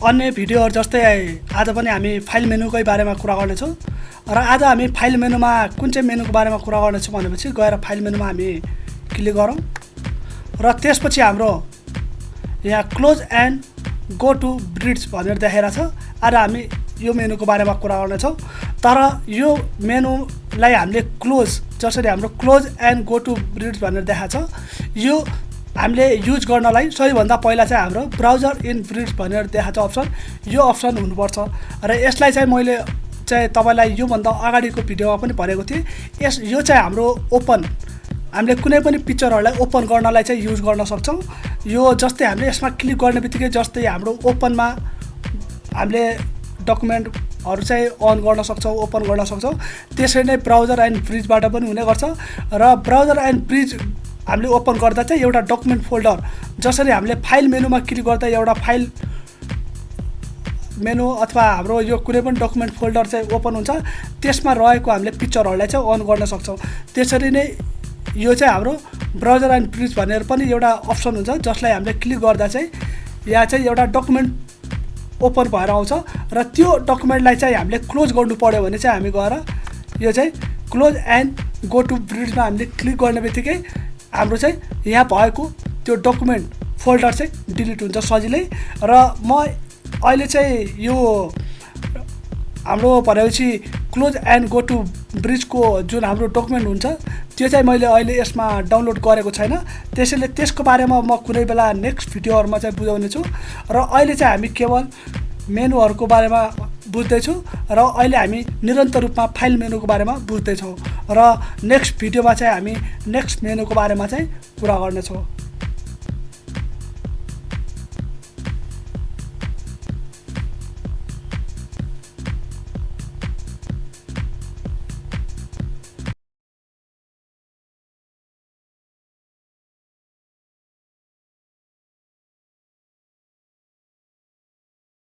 अन्य भिडियोहरु जस्तै आज पनि हामी फाइल मेनुकै बारेमा कुरा गर्नेछौँ र आज हामी फाइल मेनुमा कुन चाहिँ मेनुको बारेमा कुरा गर्नेछौँ भनेपछि गएर फाइल मेनुमा हामी क्लिक गरौँ र त्यसपछि हाम्रो यहाँ close and go to bridge भनेर देखाइरा छ। आज हामी यो मेनुको बारेमा कुरा गर्नेछौँ तर यो मेनुलाई हामीले क्लोज जसरी हाम्रो close and go to bridge भनेर देखाएको छ यो हामीले युज गर्नलाई सबैभन्दा पहिला चाहिँ हाम्रो ब्राउजर इन ब्रिड्ज भनेर देखाएको छ अप्सन, यो अप्सन हुनुपर्छ र यसलाई चाहिँ मैले चाहिँ तपाईलाई यो भन्दा अगाडिको भिडियोमा पनि भनेको थिएँ। यो चाहिँ हाम्रो ओपन हामीले कुनै पनि पिक्चरहरुलाई ओपन गर्नलाई चाहिँ युज गर्न सक्छौं। यो जस्तै हामीले यसमा क्लिक गर्नेबित्तिकै जस्तै हाम्रो ओपनमा हामीले डकुमेन्टहरु चाहिँ अन गर्न सक्छौं, ओपन गर्न सक्छौं। त्यसरी नै ब्राउजर एन्ड ब्रिजबाट पनि हुने गर्छ र ब्राउजर एन्ड ब्रिज हामीले ओपन गर्दा चाहिँ एउटा डकुमेन्ट फोल्डर जसरी हामीले फाइल मेनुमा क्लिक गर्दा एउटा फाइल मेनु अथवा हाम्रो यो कुनै पनि डकुमेन्ट फोल्डर चाहिँ ओपन हुन्छ त्यसमा रहेको हामीले पिक्चरहरुलाई चाहिँ अन गर्न सक्छौं। त्यसरी नै यो चाहिँ हाम्रो ब्राउजर एन्ड ब्रिज भनेर पनि एउटा अप्सन हुन्छ जसलाई हामीले क्लिक गर्दा चाहिँ यहाँ चाहिँ एउटा डकुमेन्ट ओपन भएर आउँछ र त्यो डकुमेन्टलाई चाहिँ हामीले क्लोज गर्नु पर्यो भने चाहिँ हामी गएर यो चाहिँ क्लोज एन्ड गो टु ब्रिजमा हामीले क्लिक गर्नेबित्तिकै हाम्रो चाहिँ यहाँ भएको त्यो डकुमेन्ट फोल्डर चाहिँ डिलिट हुन्छ सजिलै। र म अहिले चाहिँ यो हाम्रो भनेपछि क्लोज एन्ड गो टु ब्रिजको जुन हाम्रो डकुमेन्ट हुन्छ त्यो चाहिँ मैले अहिले यसमा डाउनलोड गरेको छैन, त्यसैले त्यसको बारेमा म कुनै बेला नेक्स्ट भिडियोहरुमा चाहिँ बुझाउने छु र अहिले चाहिँ हामी केवल मेनुहरुको बारेमा बुझ्दै छौं र अहिले हामी निरन्तर रूपमा फाइल मेनुको बारेमा बुझ्दै छौं र नेक्स्ट भिडियोमा चाहिँ हामी नेक्स्ट मेनुको बारेमा चाहिँ कुरा गर्ने छौं।